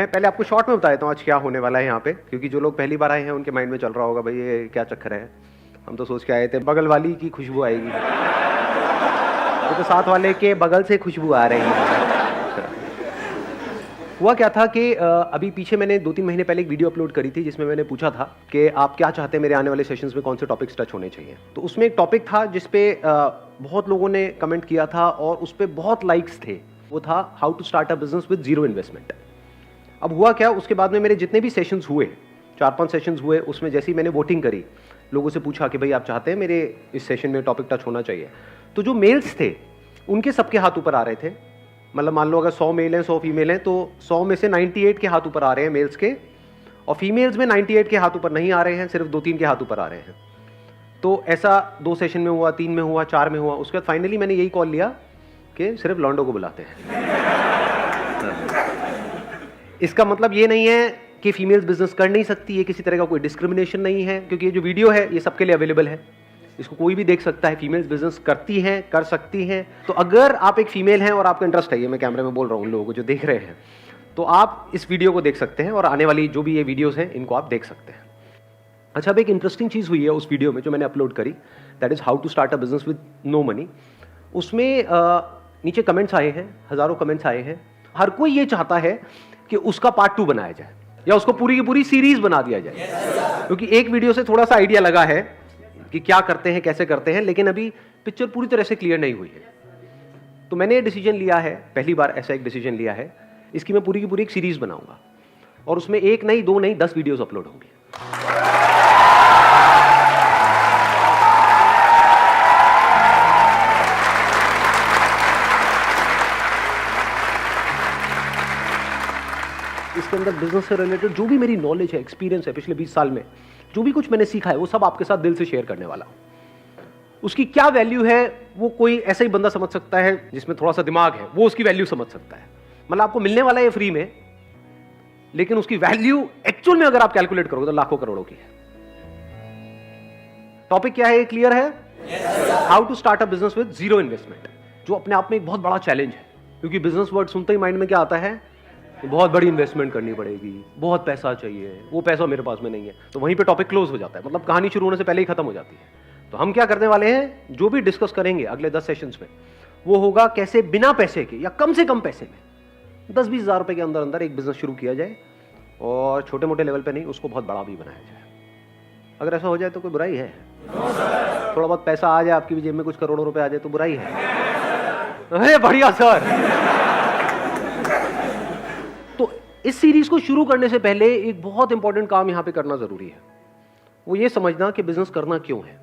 मैं पहले आपको शॉर्ट में बता देता हूँ आज क्या होने वाला है यहाँ पे, क्योंकि जो लोग पहली बार आए हैं उनके माइंड में चल रहा होगा भाई ये क्या चक्कर है। हम तो सोच के आए थे बगल वाली की खुशबू आएगी, तो साथ वाले के बगल से खुशबू आ रही है। हुआ क्या था कि अभी पीछे मैंने 2-3 महीने पहले एक वीडियो अपलोड करी थी जिसमें मैंने पूछा था कि आप क्या चाहते हैं मेरे आने वाले सेशंस में कौन से टॉपिक्स टच होने चाहिए। तो उसमें एक टॉपिक था जिसपे बहुत लोगों ने कमेंट किया था और उस पर बहुत लाइक्स थे। वो था how to start a business with zero investment. अब हुआ क्या, उसके बाद में मेरे जितने भी सेशंस हुए, 4-5 सेशंस हुए, उसमें जैसे ही मैंने वोटिंग करी, लोगों से पूछा कि भाई आप चाहते हैं मेरे इस सेशन में टॉपिक टच होना चाहिए, तो जो मेल्स थे उनके सबके हाथ ऊपर आ रहे थे। मतलब मान लो अगर 100 मेल हैं 100 फीमेल हैं तो 100 में से 98 के हाथ ऊपर आ रहे हैं मेल्स के, और फीमेल्स में 98 के हाथ ऊपर नहीं आ रहे हैं, सिर्फ 2-3 के हाथ ऊपर आ रहे हैं। तो ऐसा 2 सेशन में हुआ, 3 में हुआ, 4 में हुआ। उसके बाद फाइनली मैंने यही कॉल लिया कि सिर्फ लॉन्डो को बुलाते हैं। इसका मतलब ये नहीं है कि फीमेल्स बिजनेस कर नहीं सकती, ये किसी तरह का कोई डिस्क्रिमिनेशन नहीं है, क्योंकि ये जो वीडियो है ये सबके लिए अवेलेबल है, इसको कोई भी देख सकता है। फीमेल्स बिजनेस करती हैं, कर सकती हैं। तो अगर आप एक फीमेल हैं और आपका इंटरेस्ट है, ये मैं कैमरे में बोल रहा हूँ उन लोगों को जो देख रहे हैं, तो आप इस वीडियो को देख सकते हैं और आने वाली जो भी ये वीडियोस हैं इनको आप देख सकते हैं। अच्छा, अब एक इंटरेस्टिंग चीज़ हुई है उस वीडियो में जो मैंने अपलोड करी, that is how to start a business with no money. उसमें नीचे कमेंट्स आए हैं, हज़ारों कमेंट्स आए हैं। हर कोई ये चाहता है कि उसका पार्ट 2 बनाया जाए या उसको पूरी की पूरी सीरीज बना दिया जाए, क्योंकि एक वीडियो से थोड़ा सा आइडिया लगा है कि क्या करते हैं, कैसे करते हैं, लेकिन अभी पिक्चर पूरी तरह से क्लियर नहीं हुई है। तो मैंने ये डिसीजन लिया है, पहली बार ऐसा एक डिसीजन लिया है, इसकी मैं पूरी की पूरी एक सीरीज बनाऊंगा और उसमें 1 नहीं 2 नहीं 10 वीडियोस अपलोड होंगी। इसके अंदर बिजनेस से रिलेटेड जो भी मेरी नॉलेज है, एक्सपीरियंस है पिछले 20 साल में, जो भी कुछ मैंने सीखा है, वो सब आपके साथ दिल से शेयर करने वाला हूं। उसकी क्या वैल्यू है वो कोई ऐसा ही बंदा समझ सकता है जिसमें थोड़ा सा दिमाग है, वो उसकी वैल्यू समझ सकता है। मतलब आपको मिलने वाला है फ्री में, लेकिन उसकी वैल्यू एक्चुअल में अगर आप कैलकुलेट करोगे तो लाखों करोड़ों की है। टॉपिक क्या है, क्लियर है? How to start a business with zero investment, जो अपने आप में एक बहुत बड़ा चैलेंज है, क्योंकि बिजनेस वर्ड सुनते ही माइंड में क्या आता है, बहुत बड़ी इन्वेस्टमेंट करनी पड़ेगी, बहुत पैसा चाहिए, वो पैसा मेरे पास में नहीं है। तो वहीं पे टॉपिक क्लोज हो जाता है, मतलब कहानी शुरू होने से पहले ही खत्म हो जाती है। तो हम क्या करने वाले हैं, जो भी डिस्कस करेंगे अगले 10 सेशंस में, वो होगा कैसे बिना पैसे के या कम से कम पैसे में 10-20 हज़ार रुपए के अंदर अंदर एक बिजनेस शुरू किया जाए, और छोटे मोटे लेवल पे नहीं, उसको बहुत बड़ा भी बनाया जाए। अगर ऐसा हो जाए तो कोई बुराई है? थोड़ा बहुत पैसा आ जाए आपकी भी जेब में, कुछ करोड़ों रुपए आ जाए तो बुराई है? अरे बढ़िया सर। तो इस सीरीज को शुरू करने से पहले एक बहुत इंपॉर्टेंट काम यहां पे करना जरूरी है, वो ये समझना कि बिजनेस करना क्यों है।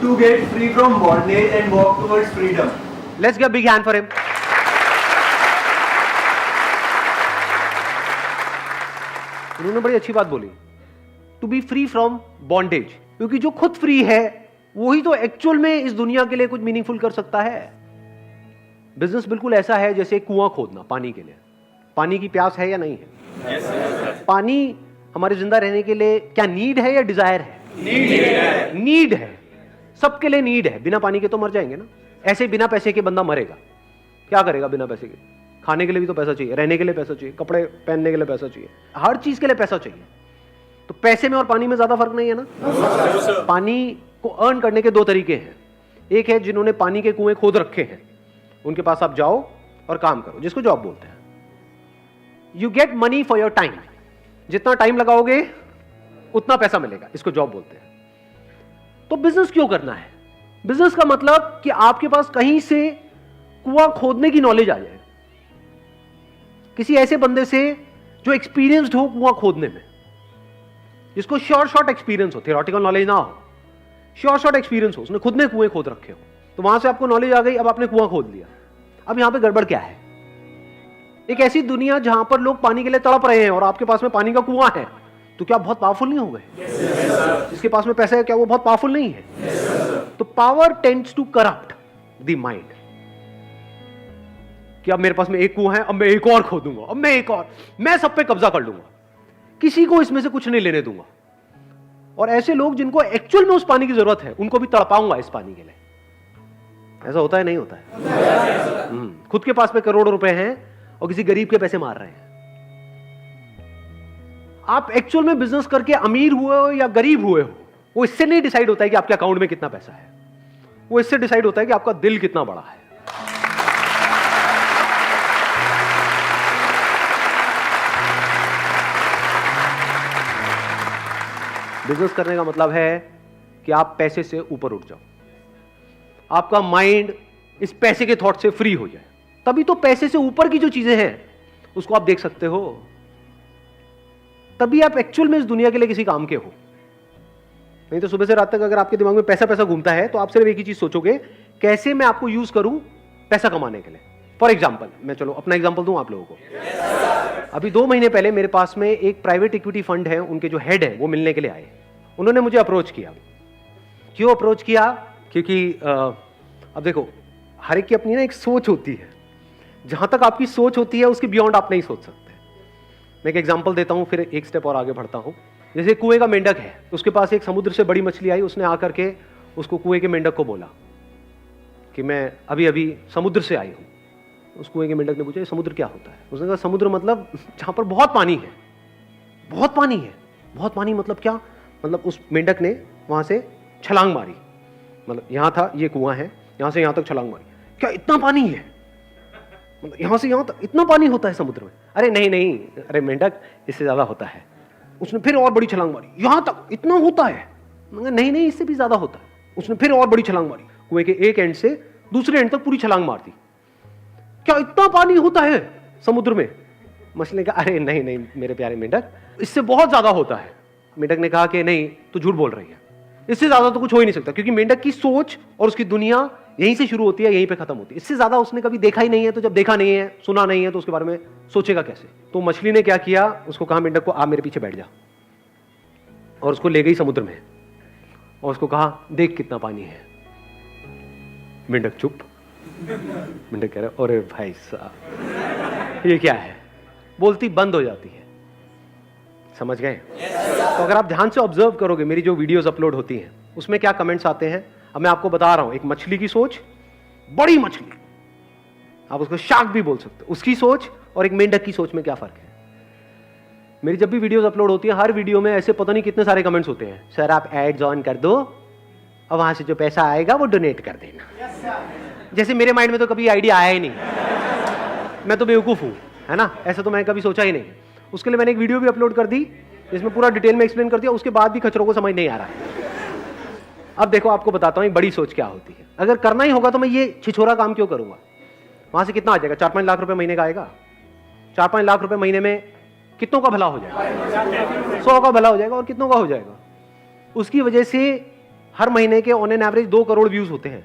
To get free from bondage and walk towards freedom. Let's give a big hand for him. उन्होंने बड़ी अच्छी बात बोली, to be free from bondage, क्योंकि जो खुद फ्री है वही तो एक्चुअल में इस दुनिया के लिए कुछ मीनिंगफुल कर सकता है। बिजनेस बिल्कुल ऐसा है जैसे कुआं खोदना पानी के लिए। पानी की प्यास है या नहीं है? yes, पानी हमारे जिंदा रहने के लिए क्या नीड है या डिजायर है? नीड है, सबके लिए नीड है। बिना पानी के तो मर जाएंगे ना। ऐसे बिना पैसे के बंदा मरेगा, क्या करेगा बिना पैसे के? खाने के लिए भी तो पैसा चाहिए, रहने के लिए पैसा चाहिए, कपड़े पहनने के लिए पैसा चाहिए, हर चीज के लिए पैसा चाहिए। तो पैसे में और पानी में ज्यादा फर्क नहीं है ना? पानी को अर्न करने के 2 तरीके हैं। एक है जिन्होंने पानी के कुएं खोद रखे हैं, उनके पास आप जाओ और काम करो, जिसको जॉब बोलते हैं। You get money for your time, जितना टाइम लगाओगे उतना पैसा मिलेगा, इसको जॉब बोलते हैं। तो बिजनेस क्यों करना है? बिजनेस का मतलब कि आपके पास कहीं से कुआं खोदने की नॉलेज आ जाए, किसी ऐसे बंदे से जो एक्सपीरियंस्ड हो कुआं खोदने में, जिसको शॉर्ट एक्सपीरियंस हो, थियोरेटिकल नॉलेज ना हो, शॉर्ट एक्सपीरियंस हो, उसने खुद ने कुएं खोद रखे हो। तो वहां से आपको नॉलेज आ गई, अब आपने कुआं खोद लिया। अब यहां पे गड़बड़ क्या है? एक ऐसी दुनिया जहां पर लोग पानी के लिए तड़प रहे हैं और आपके पास में पानी का कुआं है, तो क्या बहुत पावरफुल नहीं हो गए? जिसके पास में पैसा है क्या वो बहुत पावरफुल नहीं है? तो power tends to corrupt the mind, कि अब मेरे पास में एक कुआं है, अब मैं एक और खोदूंगा, अब मैं एक और, मैं सब पे कब्जा कर लूंगा, किसी को इसमें से कुछ नहीं लेने दूंगा। और ऐसे लोग जिनको एक्चुअल में उस पानी की जरूरत है, उनको भी तड़पाऊंगा इस पानी के लिए। ऐसा होता है नहीं होता है? खुद के पास में करोड़ों रुपए हैं और किसी गरीब के पैसे मार रहे हैं। आप एक्चुअल में बिजनेस करके अमीर हुए हो या गरीब हुए हो, वो इससे नहीं डिसाइड होता है कि आपके अकाउंट में कितना पैसा है, वो इससे डिसाइड होता है कि आपका दिल कितना बड़ा है। बिजनेस करने का मतलब है कि आप पैसे से ऊपर उठ जाओ, आपका माइंड इस पैसे के थॉट से फ्री हो जाए, तभी तो पैसे से ऊपर की जो चीजें हैं उसको आप देख सकते हो, तभी आप एक्चुअल में इस दुनिया के लिए किसी काम के हो। नहीं तो सुबह से रात तक अगर आपके दिमाग में पैसा पैसा घूमता है तो आप सिर्फ एक ही चीज सोचोगे, कैसे मैं आपको यूज करूं पैसा कमाने के लिए। फॉर एग्जाम्पल, मैं चलो अपना एग्जाम्पल दूं आप लोगों को। अभी 2 महीने पहले मेरे पास में एक प्राइवेट इक्विटी फंड है, उनके जो हेड है वो मिलने के लिए आए। उन्होंने मुझे अप्रोच किया। क्यों अप्रोच किया? क्योंकि अब देखो, हर एक की अपनी ना एक सोच होती है, जहां तक आपकी सोच होती है उसके बियॉन्ड आप नहीं सोच सकते। मैं एक एग्जांपल देता हूं, फिर एक स्टेप और आगे बढ़ता हूं। जैसे कुएं का मेंढक है, उसके पास एक समुद्र से बड़ी मछली आई, उसने आकर के उसको कुएं के मेंढक को बोला कि मैं अभी अभी समुद्र से आई हूं। उस कुएं के मेंढक ने पूछा, समुद्र क्या होता है? उसने कहा, समुद्र मतलब जहां पर बहुत पानी है। बहुत पानी है? बहुत पानी मतलब क्या? मतलब उस मेंढक ने वहां से छलांग मारी, मतलब यहां था, ये कुआं है, यहां से यहां तक छलांग मारी। क्या इतना पानी है? मतलब यहां से यहां तक इतना पानी होता है समुद्र में? अरे नहीं नहीं, अरे मेंढक इससे ज्यादा होता है। उसने फिर और बड़ी छलांग मारी, यहां तक इतना होता है? नहीं नहीं, इससे भी ज्यादा होता है। उसने फिर और बड़ी छलांग मारी, कुएं के एक एंड से दूसरे एंड तक पूरी छलांग मार दी। क्या इतना पानी होता है समुद्र में? मछली ने कहा, अरे नहीं नहीं मेरे प्यारे मेंढक, इससे बहुत ज्यादा होता है। मेंढक ने कहा कि नहीं, तू झूठ बोल रही है, इससे ज्यादा तो कुछ हो ही नहीं सकता, क्योंकि मेंढक की सोच और उसकी दुनिया यहीं से शुरू होती है, यहीं पे खत्म होती है। इससे ज्यादा उसने कभी देखा ही नहीं है, तो जब देखा नहीं है, सुना नहीं है, तो उसके बारे में सोचेगा कैसे? तो मछली ने क्या किया, उसको कहा मेंढक को, आप मेरे पीछे बैठ जा, और उसको ले गई समुद्र में और उसको कहा, देख कितना पानी है। मेंढक चुप। मेंढक कह रहा, अरे भाई साहब ये क्या है? बोलती बंद हो जाती है। समझ गए? तो अगर आप ध्यान से ऑब्जर्व करोगे, मेरी जो वीडियोस अपलोड होती हैं उसमें क्या कमेंट्स आते हैं, अब मैं आपको बता रहा हूं। एक मछली की सोच, बड़ी मछली, आप उसको शार्क भी बोल सकते हो, उसकी सोच और एक मेंढक की सोच में क्या फर्क है? मेरी जब भी वीडियोस अपलोड होती है, हर वीडियो में ऐसे पता नहीं कितने सारे कमेंट्स होते हैं, सर आप एड्स ऑन कर दो और वहां से जो पैसा आएगा वो डोनेट कर देना। जैसे मेरे माइंड में तो कभी आइडिया आया ही नहीं, मैं तो बेवकूफ हूं, है ना? ऐसा तो मैं कभी सोचा ही नहीं। उसके लिए मैंने एक वीडियो भी अपलोड कर दी जिसमें पूरा डिटेल में एक्सप्लेन कर दिया, उसके बाद भी खचरों को समझ नहीं आ रहा है। अब देखो, आपको बताता हूँ बड़ी सोच क्या होती है। अगर करना ही होगा तो मैं ये छिछोरा काम क्यों करूंगा? वहां से कितना आ जाएगा? 4-5 लाख रुपए महीने का आएगा। 4-5 लाख रुपए महीने में कितनों का भला हो जाएगा? 100 का भला हो जाएगा। और कितनों का हो जाएगा? उसकी वजह से हर महीने के on an average 2 crore views होते हैं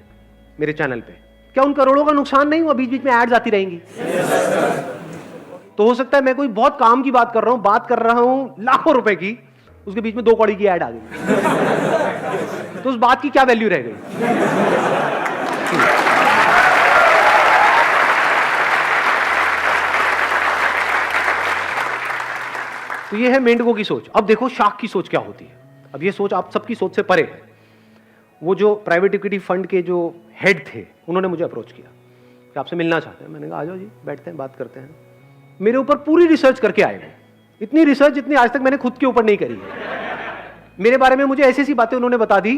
मेरे चैनल पे। क्या उन करोड़ों का नुकसान नहीं हुआ? बीच बीच में एड्स आती रहेंगी। तो हो सकता है मैं कोई बहुत काम की बात कर रहा हूं लाखों रुपए की, उसके बीच में 2 कौड़ी की ऐड आ गई, तो उस बात की क्या वैल्यू रह गई? तो ये है मेंढकों की सोच। अब देखो शार्क की सोच क्या होती है। अब ये सोच आप सबकी सोच से परे है। वो जो प्राइवेट इक्विटी फंड के जो हेड थे, उन्होंने मुझे अप्रोच किया कि आपसे मिलना चाहते हैं। मैंने कहा आ जाओ जी, बैठते हैं, बात करते हैं। मेरे ऊपर पूरी रिसर्च करके आए वो, इतनी रिसर्च जितनी आज तक मैंने खुद के ऊपर नहीं करी है। मेरे बारे में मुझे ऐसी ऐसी बातें उन्होंने बता दी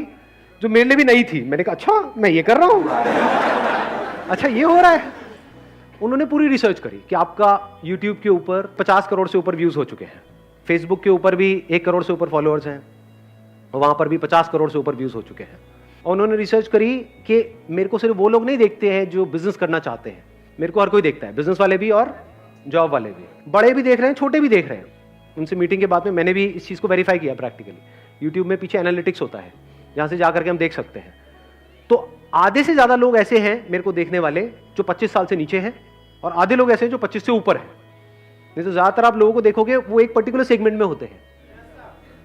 जो मेरे लिए भी नहीं थी। मैंने कहा अच्छा मैं ये कर रहा हूं, अच्छा ये हो रहा है। उन्होंने पूरी रिसर्च करी कि आपका YouTube के ऊपर 50 करोड़ से ऊपर व्यूज हो चुके हैं, फेसबुक के ऊपर भी 1 करोड़ से ऊपर फॉलोअर्स हैं, और वहां पर भी 50 करोड़ से ऊपर व्यूज हो चुके हैं। और उन्होंने रिसर्च करी कि मेरे को सिर्फ वो लोग नहीं देखते हैं जो बिजनेस करना चाहते हैं, मेरे को हर कोई देखता है, बिजनेस वाले भी और जॉब वाले भी, बड़े भी देख रहे हैं, छोटे भी देख रहे हैं। उनसे मीटिंग के बाद में मैंने भी इस चीज़ को वेरीफाई किया प्रैक्टिकली। यूट्यूब में पीछे एनालिटिक्स होता है जहाँ से जाकर के हम देख सकते हैं। तो आधे से ज़्यादा लोग ऐसे हैं मेरे को देखने वाले जो 25 साल से नीचे हैं, और आधे लोग ऐसे हैं जो 25 से ऊपर हैं। नहीं तो ज़्यादातर आप लोगों को देखोगे वो एक पर्टिकुलर सेगमेंट में होते हैं।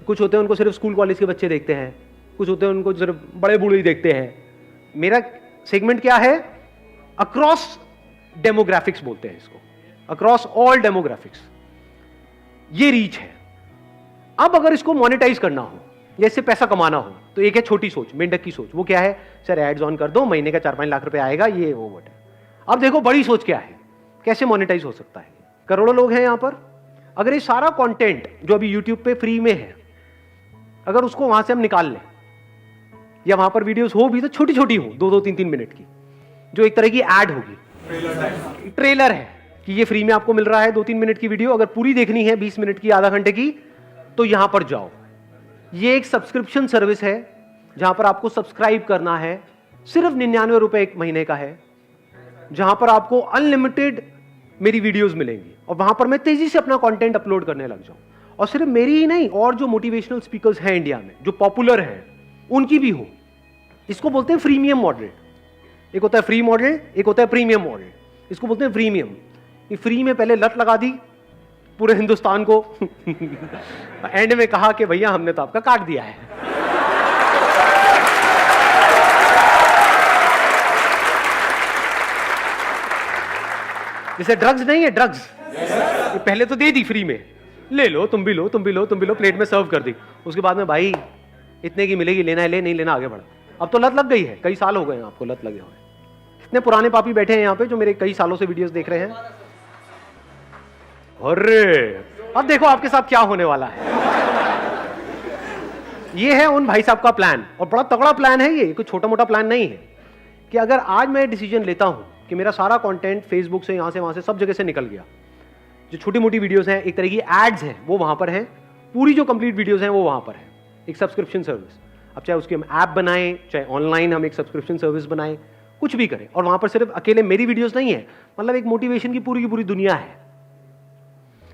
कुछ होते हैं उनको सिर्फ स्कूल कॉलेज के बच्चे देखते हैं, कुछ होते हैं उनको सिर्फ बड़े बूढ़े ही देखते हैं। मेरा सेगमेंट क्या है? अक्रॉस डेमोग्राफिक्स बोलते हैं इसको, अक्रॉस ऑल डेमोग्राफिक्स। ये रीच है। अब अगर इसको मोनेटाइज करना हो या इससे पैसा कमाना हो तो एक है छोटी सोच, मेंढक की सोच। वो क्या है? सर एड्स ऑन कर दो, महीने का 4-5 लाख रुपए आएगा, ये वो है। अब देखो बड़ी सोच क्या है, कैसे मोनेटाइज हो सकता है। करोड़ों लोग हैं यहां पर, अगर ये सारा कंटेंट जो अभी YouTube पे फ्री में है, अगर उसको वहां से हम निकाल लें, या वहां पर वीडियोस हो भी तो छोटी छोटी हो, 2-2, 3-3 मिनट की, जो एक तरह की ऐड होगी, ट्रेलर है कि ये फ्री में आपको मिल रहा है 2-3 मिनट की वीडियो, अगर पूरी देखनी है 20 मिनट की, आधा घंटे की, तो यहां पर जाओ। ये एक सब्सक्रिप्शन सर्विस है जहां पर आपको सब्सक्राइब करना है, सिर्फ 99 रुपए एक महीने का है, जहां पर आपको अनलिमिटेड मेरी वीडियोस मिलेंगी और वहां पर मैं तेजी से अपना कंटेंट अपलोड करने लग जाऊं, और सिर्फ मेरी ही नहीं, और जो मोटिवेशनल स्पीकर्स हैं इंडिया में जो पॉपुलर हैं उनकी भी हो। इसको बोलते हैं फ्रीमियम मॉडल। एक होता है फ्री मॉडल, एक होता है प्रीमियम मॉडल। इसको बोलते हैं प्रीमियम। ये फ्री में पहले लत लगा दी पूरे हिंदुस्तान को एंड में कहा कि भैया हमने तो आपका काट दिया है। जैसे ड्रग्स नहीं है, ड्रग्स ये पहले तो दे दी फ्री में, ले लो, तुम भी लो, तुम भी लो, तुम भी लो, प्लेट में सर्व कर दी। उसके बाद में भाई इतने की मिलेगी, लेना है ले, नहीं लेना आगे बढ़ा। अब तो लत लग गई है, कई साल हो गए हैं आपको लत लगे हुए। इतने पुराने पापी बैठे हैं यहाँ पे जो मेरे कई सालों से वीडियोस देख रहे हैं। अरे अब देखो आपके साथ क्या होने वाला है। ये है उन भाई साहब का प्लान, और बड़ा तगड़ा प्लान है ये, कोई छोटा मोटा प्लान नहीं है। कि अगर आज मैं डिसीजन लेता हूं कि मेरा सारा कंटेंट फेसबुक से, यहां से, वहां से, सब जगह से निकल गया, जो छोटी मोटी वीडियोस हैं, एक तरह की एड्स हैं, वो वहां पर हैं, पूरी जो कंप्लीट वीडियोस हैं वो वहां पर है, एक सब्सक्रिप्शन सर्विस। अब चाहे उसकी हम ऐप बनाएं, चाहे ऑनलाइन हम एक सब्सक्रिप्शन सर्विस बनाएं, कुछ भी करें, और वहां पर सिर्फ अकेले मेरी वीडियोस नहीं है, मतलब एक मोटिवेशन की पूरी दुनिया है,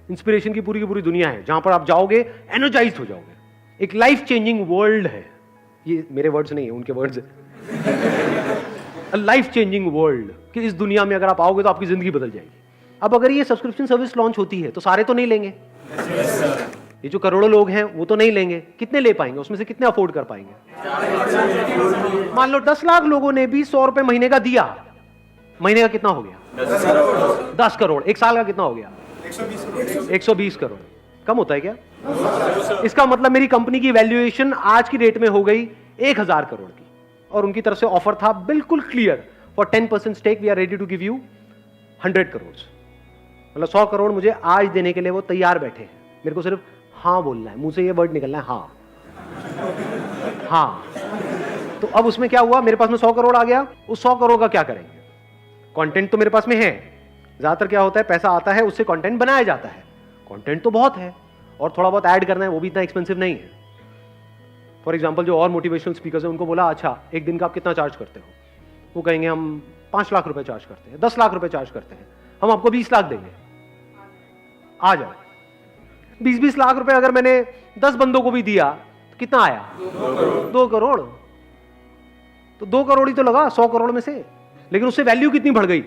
इंस्पिरेशन की पूरी दुनिया है, जहां पर आप जाओगे एनर्जाइज्ड हो जाओगे। एक लाइफ चेंजिंग वर्ल्ड है ये, मेरे वर्ड्स नहीं है, उनके वर्ड्स है। लाइफ चेंजिंग वर्ल्ड कि इस दुनिया में अगर आप आओगे तो आपकी जिंदगी बदल जाएगी। अब अगर ये सब्सक्रिप्शन सर्विस लॉन्च होती है तो सारे तो नहीं लेंगे, ये जो करोड़ों लोग हैं वो तो नहीं लेंगे। कितने ले पाएंगे, उसमें से कितने अफोर्ड कर पाएंगे? मान लो 10 लाख लोगों ने भी 100 रुपए महीने का दिया, महीने का कितना हो गया? 10 करोड़। एक साल का कितना हो गया? 120 करोड़। कम होता है क्या? इसका मतलब मेरी कंपनी की वैल्यूएशन आज की डेट में हो गई 1000 करोड़ की, और उनकी तरफ से ऑफर था बिल्कुल clear, for 10% stake we are ready to give you 100 crore. मतलब 100 करोड़ मुझे आज देने के लिए वो तैयार बैठे हैं, मेरे को सिर्फ हाँ बोलना है, मुंह से ये वर्ड निकलना है, हाँ हाँ। तो अब उसमें क्या हुआ, मेरे पास में 100 करोड़ आ गया। उस 100 करोड़ का क्या करेंगे? कंटेंट तो मेरे पास में है, ज्यादातर क्या होता है, पैसा आता है उससे कंटेंट बनाया जाता है, कंटेंट तो बहुत है, और थोड़ा बहुत ऐड करना है, वो भी इतना एक्सपेंसिव नहीं है। फॉर एग्जाम्पल जो और मोटिवेशनल स्पीकर्स हैं उनको बोला, अच्छा एक दिन का आप कितना चार्ज करते हो? वो कहेंगे हम 5 लाख रुपए चार्ज करते हैं, 10 लाख रुपए चार्ज करते हैं, हम आपको 20 लाख देंगे, आ जाओ। 20-20 लाख रुपए अगर मैंने 10 बंदों को भी दिया तो कितना आया? 2 करोड़। तो 2 करोड़ ही तो लगा 100 करोड़ में से, लेकिन उससे वैल्यू कितनी बढ़ गई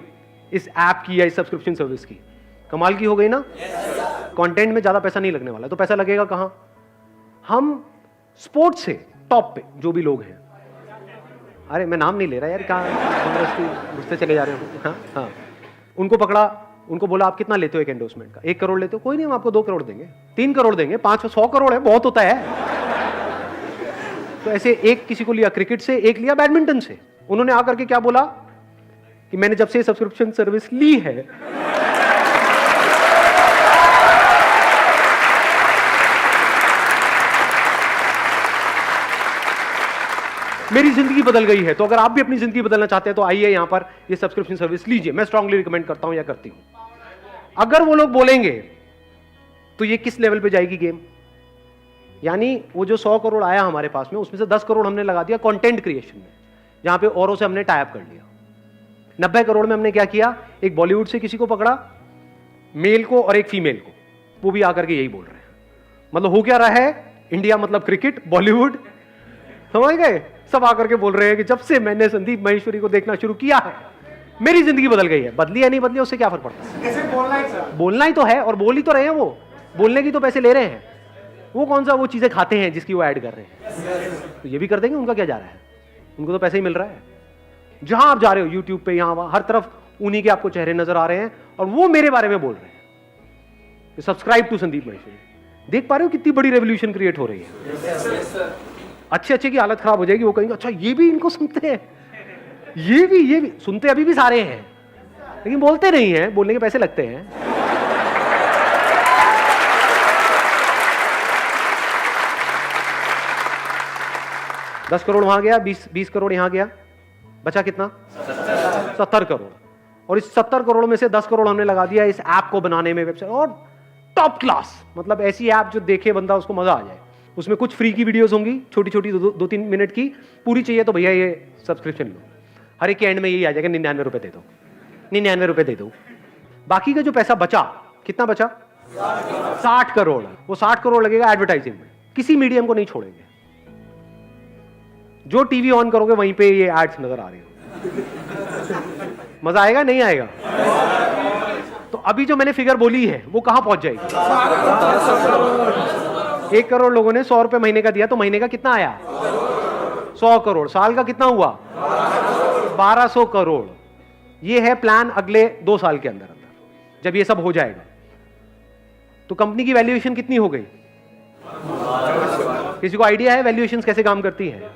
इस ऐप की या इस सब्सक्रिप्शन सर्विस की? कमाल की हो गई ना। कंटेंट में ज्यादा पैसा नहीं लगने वाला, तो पैसा लगेगा कहां? हम स्पोर्ट्स से टॉप पे जो भी लोग हैं, अरे मैं नाम नहीं ले रहा यार, कहां घुसते चले जा रहे हो। हाँ हाँ, उनको पकड़ा, उनको बोला आप कितना लेते हो एक एंडोर्समेंट का? 1 करोड़ लेते हो? कोई नहीं, हम आपको 2 करोड़ देंगे, 3 करोड़ देंगे, 500 करोड़ है, बहुत होता है। तो ऐसे एक किसी को लिया क्रिकेट से, एक लिया बैडमिंटन से। उन्होंने आकर के क्या बोला कि मैंने जब से सब्सक्रिप्शन सर्विस ली है मेरी जिंदगी बदल गई है। तो अगर आप भी अपनी जिंदगी बदलना चाहते हैं तो आइए यहां पर, ये सब्सक्रिप्शन सर्विस लीजिए। मैं स्ट्रांगली रिकमेंड करता हूं या करती हूं। अगर वो लोग बोलेंगे तो ये किस लेवल पे जाएगी गेम? यानी वो जो 100 करोड़ आया हमारे पास में, उसमें से 10 करोड़ हमने लगा दिया कंटेंट क्रिएशन में, जहां पे औरों से हमने टाई अप कर लिया। 90 करोड़ में हमने क्या किया, एक बॉलीवुड से किसी को पकड़ा, मेल को और एक फीमेल को, वो भी आकर के यही बोल रहे हैं। मतलब हो क्या रहा है, इंडिया मतलब क्रिकेट, बॉलीवुड, समझ गए? सब आकर के बोल रहे हैं कि जब से मैंने संदीप माहेश्वरी को देखना शुरू किया है मेरी जिंदगी बदल गई है। बदली या नहीं बदली उससे क्या फर्क पड़ता है? कैसे बोलना है सर? बोलना ही तो है, और बोल ही तो रहे हैं। वो बोलने की तो पैसे ले रहे हैं, वो कौन सा वो चीजें खाते हैं जिसकी वो ऐड कर रहे हैं? तो ये भी कर देंगे, उनका क्या जा रहा है, उनको तो पैसे ही मिल रहा है। जहां आप जा रहे हो यूट्यूब पे, यहां वहां, हर तरफ उन्हीं के आपको चेहरे नजर आ रहे हैं, और वो मेरे बारे में बोल रहे हैं सब्सक्राइब टू संदीप माहेश्वरी। देख पा रहे हो कितनी बड़ी रेवोल्यूशन क्रिएट हो रही है। अच्छे अच्छे की हालत खराब हो जाएगी, वो कहेंगे अच्छा ये भी इनको सुनते हैं, ये भी सुनते अभी भी सारे हैं, लेकिन बोलते नहीं हैं, बोलने के पैसे लगते हैं। 10 करोड़ वहां गया, 20 करोड़ यहां गया, बचा कितना? 70 करोड़। और इस 70 करोड़ में से 10 करोड़ हमने लगा दिया इस ऐप को बनाने में, वेबसाइट, और टॉप क्लास, मतलब ऐसी ऐप जो देखे बंदा उसको मजा आ जाए। उसमें कुछ फ्री की वीडियोस होंगी, छोटी छोटी 2-3 मिनट की, पूरी चाहिए तो भैया ये सब्सक्रिप्शन लो। हर एक के एंड में यही आ जाएगा 99 रुपए दे दो, 99 रुपए दे दो। बाकी का जो पैसा बचा, कितना बचा? 60 करोड़। वो 60 करोड़ लगेगा एडवर्टाइजिंग में, किसी मीडियम को नहीं छोड़ेंगे। जो टीवी ऑन करोगे वहीं पे ये एड्स नजर आ रही हो। मजा आएगा नहीं आएगा? तो अभी जो मैंने फिगर बोली है वो कहां पहुंच जाएगी? 1 करोड़ लोगों ने 100 रुपए महीने का दिया, तो महीने का कितना आया? 100 करोड़। साल का कितना हुआ? 1200 करोड़। ये है प्लान अगले 2 साल के अंदर अंदर। जब ये सब हो जाएगा तो कंपनी की वैल्यूएशन कितनी हो गई? किसी को आइडिया है वैल्यूएशन कैसे काम करती है?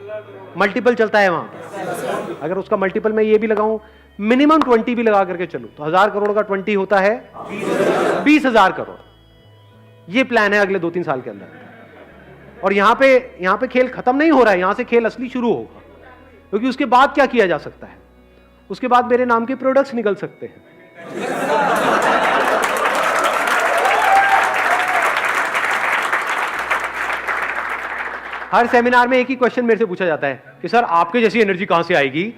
मल्टीपल चलता है वहां। अगर उसका मल्टीपल मैं ये भी लगाऊं, मिनिमम 20 भी लगा करके चलूं, तो 1000 करोड़ का 20 होता है 20,000 करोड़। ये प्लान है अगले 2-3 साल के अंदर। और यहां पे खेल खत्म नहीं हो रहा है, यहां से खेल असली शुरू होगा। क्योंकि उसके बाद क्या किया जा सकता है? उसके बाद मेरे नाम के प्रोडक्ट्स निकल सकते हैं। हर सेमिनार में एक ही क्वेश्चन मेरे से पूछा जाता है कि सर आपके जैसी एनर्जी कहां से आएगी?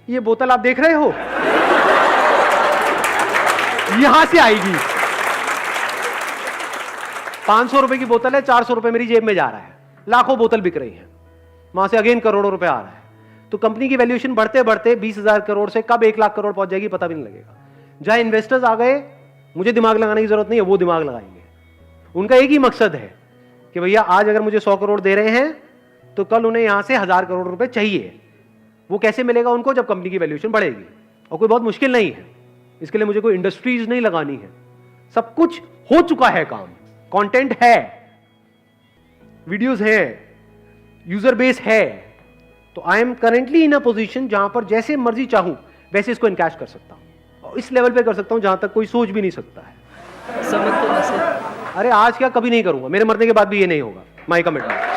ये बोतल आप देख रहे हो, यहां से आएगी। 500 रुपए की बोतल है, 400 रुपए मेरी जेब में जा रहा है, लाखों बोतल बिक रही है, वहां से अगेन करोड़ों रुपए आ रहा है। तो कंपनी की वैल्यूएशन बढ़ते बढ़ते 20,000 करोड़ से कब 1 लाख करोड़ पहुंच जाएगी पता भी नहीं लगेगा। जहां इन्वेस्टर्स आ गए, मुझे दिमाग लगाने की जरूरत नहीं है, वो दिमाग लगाएंगे। उनका एक ही मकसद है कि भैया आज अगर मुझे 100 करोड़ दे रहे हैं तो कल उन्हें यहां से 1000 करोड़ रुपए चाहिए। वो कैसे मिलेगा उनको? जब कंपनी की वैल्यूएशन बढ़ेगी। और कोई बहुत मुश्किल नहीं है, इसके लिए मुझे कोई इंडस्ट्रीज नहीं लगानी है, सब कुछ हो चुका है काम। कंटेंट है, वीडियोस है, यूजर बेस है। तो I am currently in a position जहां पर जैसे मर्जी चाहूं वैसे इसको इनकैश कर सकता हूं, और इस लेवल पे कर सकता हूं जहां तक कोई सोच भी नहीं सकता है। समझते हैं। अरे आज क्या, कभी नहीं करूंगा, मेरे मरने के बाद भी ये नहीं होगा, माय कमिटमेंट।